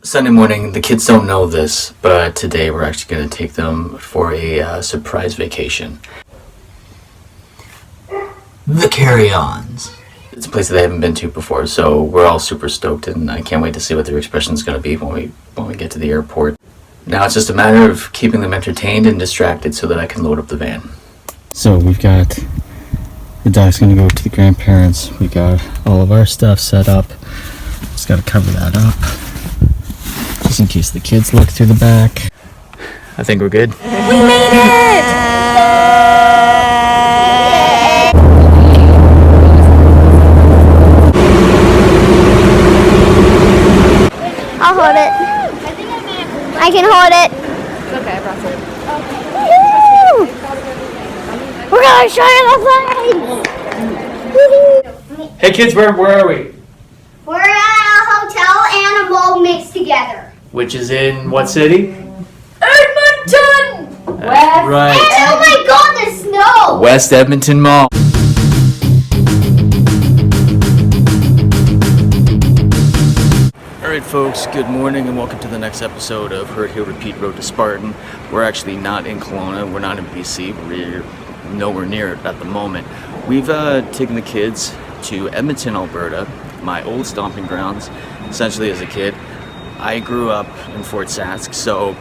Sunday morning. The kids don't know this, but today we're actually going to take them for a surprise vacation. The Carry-Ons. It's a place that they haven't been to before, so we're all super stoked, and I can't wait to see what their expression is going to be when we get to the airport. Now it's just a matter of keeping them entertained and distracted so that I can load up the van. So we've got the dog's going to go to the grandparents. We got all of our stuff set up. Just got to cover that up, just in case the kids look through the back. I think we're good. We made it! I'll hold it. I can hold it. It's okay, I brought it. Woo! We're gonna show you the place! Hey kids, where are we? We're at a hotel and a mall mixed together. Which is in what city? Edmonton! Right. And oh my god, the snow! West Edmonton Mall. Alright folks, good morning and welcome to the next episode of Hurt, Heal, Repeat Road to Spartan. We're actually not in Kelowna, we're not in BC, we're nowhere near it at the moment. We've taken the kids to Edmonton, Alberta, my old stomping grounds. Essentially as a kid, I grew up in Fort Sask, so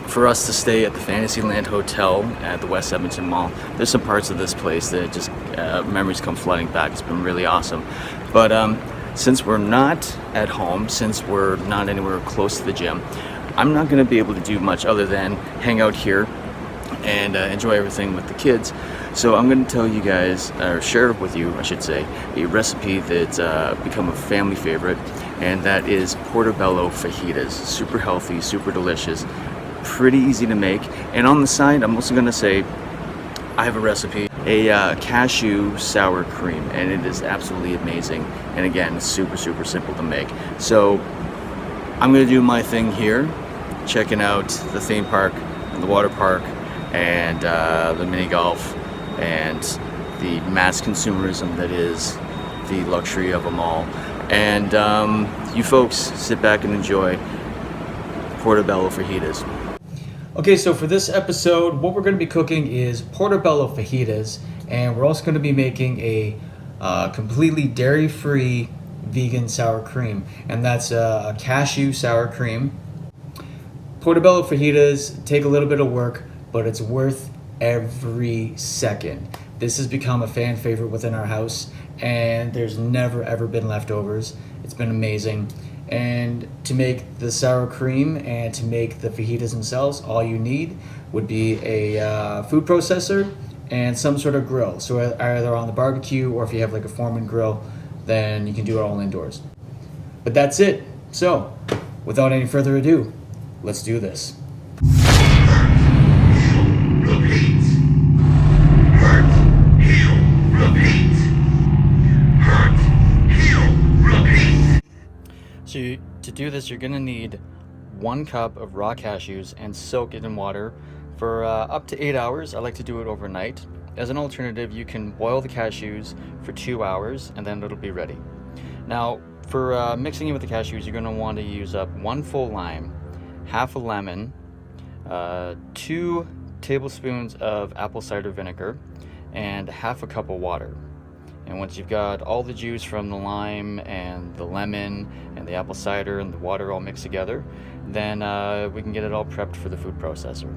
for us to stay at the Fantasyland Hotel at the West Edmonton Mall, there's some parts of this place that just memories come flooding back. It's been really awesome. But since we're not at home, since we're not anywhere close to the gym, I'm not going to be able to do much other than hang out here and enjoy everything with the kids. So I'm going to tell you guys, or share with you, I should say, a recipe that's become a family favorite, and that is Portobello Fajitas. Super healthy, super delicious, pretty easy to make. And on the side, I'm also going to say, I have a recipe, a cashew sour cream, and it is absolutely amazing. And again, super simple to make. So I'm going to do my thing here, checking out the theme park, the water park, and the mini golf, and the mass consumerism that is the luxury of a mall. And you folks sit back and enjoy Portobello Fajitas. Okay, so for this episode, what we're going to be cooking is Portobello Fajitas, and we're also going to be making a completely dairy-free vegan sour cream, and that's a cashew sour cream. Portobello Fajitas take a little bit of work, but it's worth every second. This has become a fan favorite within our house, and there's never ever been leftovers. It's been amazing. And to make the sour cream and to make the fajitas themselves, all you need would be a food processor and some sort of grill. So either on the barbecue, or if you have like a Foreman grill, then you can do it all indoors. But that's it. So without any further ado, let's do this. Repeat. Hurt, heal, repeat. Hurt, heal, repeat. So to do this, you're going to need 1 cup of raw cashews and soak it in water for up to 8 hours. I like to do it overnight. As an alternative, you can boil the cashews for 2 hours and then it'll be ready. Now, for mixing it with the cashews, you're going to want to use up 1 full lime, half a lemon, 2 tablespoons of apple cider vinegar, and half a cup of water. And once you've got all the juice from the lime and the lemon and the apple cider and the water all mixed together, then we can get it all prepped for the food processor.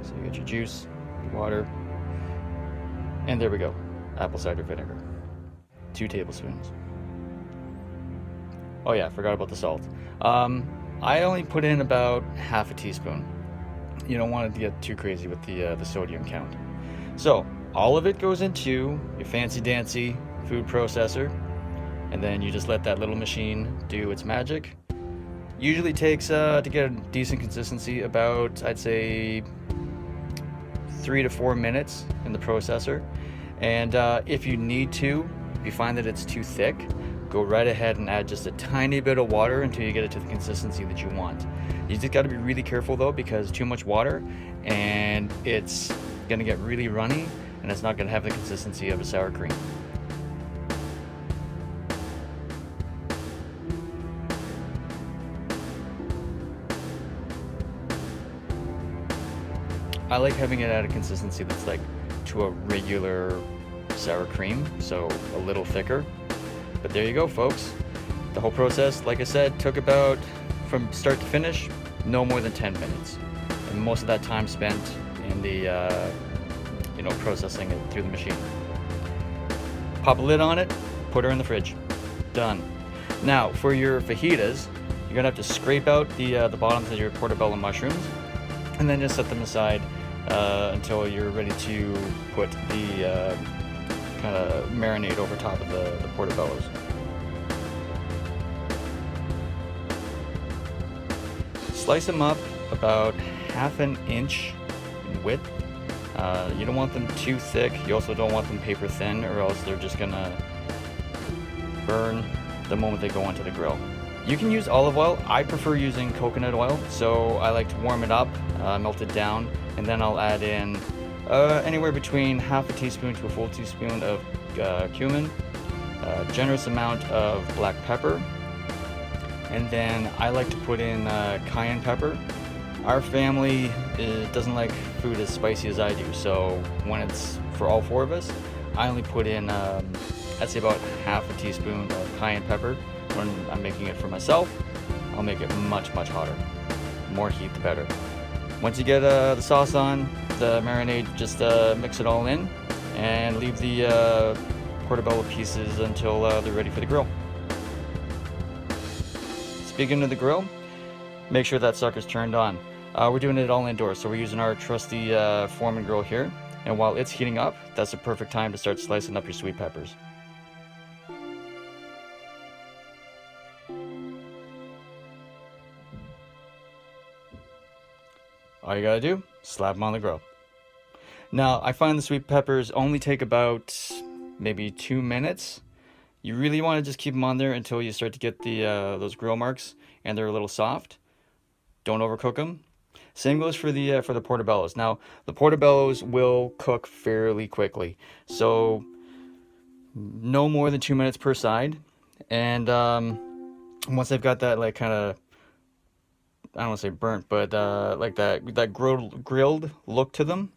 So you get your juice, your water, and there we go. Apple cider vinegar, 2 tablespoons. Oh yeah, I forgot about the salt. I only put in about half a teaspoon. You don't want to get too crazy with the sodium count. So all of it goes into your fancy dancy food processor, and then you just let that little machine do its magic. Usually takes to get a decent consistency about, I'd say, 3 to 4 minutes in the processor. And if you need to, if you find that it's too thick, go right ahead and add just a tiny bit of water until you get it to the consistency that you want. You just got to be really careful though, because too much water and it's gonna get really runny and it's not gonna have the consistency of a sour cream. I like having it at a consistency that's like to a regular sour cream, so a little thicker. But there you go, folks. The whole process, like I said, took about, from start to finish, no more than 10 minutes. And most of that time spent in the, processing it through the machine. Pop a lid on it, put her in the fridge. Done. Now, for your fajitas, you're gonna have to scrape out the bottoms of your portobello mushrooms, and then just set them aside until you're ready to put the kind of marinade over top of the portobellos. Slice them up about 1/2 inch in width. You don't want them too thick. You also don't want them paper thin, or else they're just gonna burn the moment they go onto the grill. You can use olive oil. I prefer using coconut oil, so I like to warm it up, melt it down, and then I'll add in anywhere between 1/2 teaspoon to a full teaspoon of cumin, a generous amount of black pepper, and then I like to put in cayenne pepper. Our family doesn't like food as spicy as I do, so when it's for all 4 of us, I only put in, I'd say about 1/2 teaspoon of cayenne pepper. When I'm making it for myself, I'll make it much hotter. The more heat, the better. Once you get the sauce on, the marinade, just mix it all in and leave the portobello pieces until they're ready for the grill. Speaking of the grill, make sure that sucker's turned on. We're doing it all indoors, so we're using our trusty Foreman grill here, and while it's heating up, that's the perfect time to start slicing up your sweet peppers. All you gotta do, slap them on the grill. Now, I find the sweet peppers only take about maybe 2 minutes. You really want to just keep them on there until you start to get the those grill marks and they're a little soft. Don't overcook them. Same goes for the portobellos. Now, the portobellos will cook fairly quickly, so no more than 2 minutes per side. And once they've got that like kind of, I don't want to say burnt, but like that grilled look to them,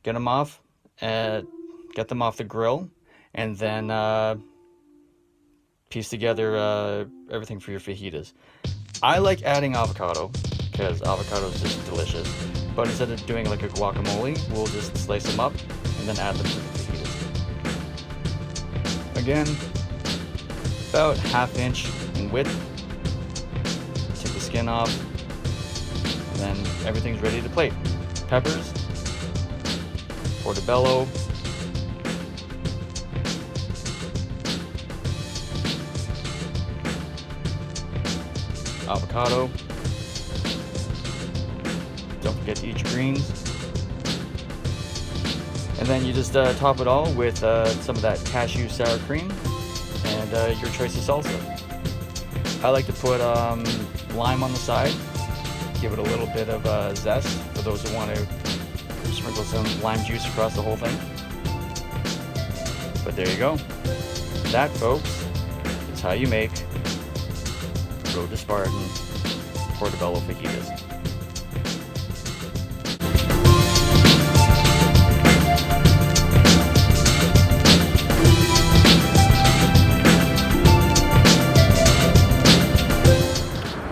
get them off the grill, and then piece together everything for your fajitas. I like adding avocado because avocado is just delicious, but instead of doing like a guacamole, we'll just slice them up and then add them to the fajitas. Again, about 1/2 inch in width. Take the skin off, and then everything's ready to plate. Peppers, portobello, avocado. Don't forget to eat your greens. And then you just top it all with some of that cashew sour cream and your choice of salsa. I like to put lime on the side, give it a little bit of zest for those who want to sprinkle some lime juice across the whole thing. But there you go. That, folks, is how you make Road to Spartan Portobello fajitas.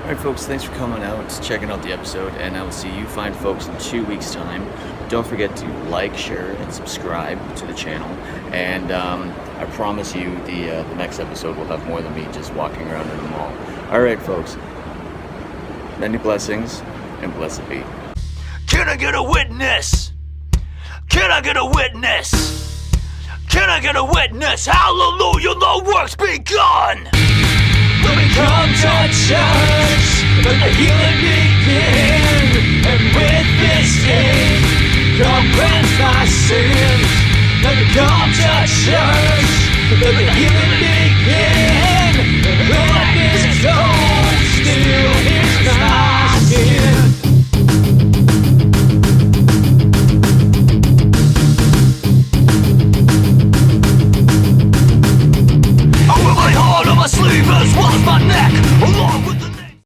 Alright folks, thanks for coming out, checking out the episode, and I will see you fine folks in 2 weeks' time. Don't forget to like, share, and subscribe to the channel, and I promise you the next episode will have more than me just walking around in the mall. Alright folks, many blessings, and blessed be. Can I get a witness? Can I get a witness? Can I get a witness? Hallelujah, the work's begun! When we come to church, let the healing begin. And with this day, God cleanse my sins. Let me come to church, let the healing begin. neck.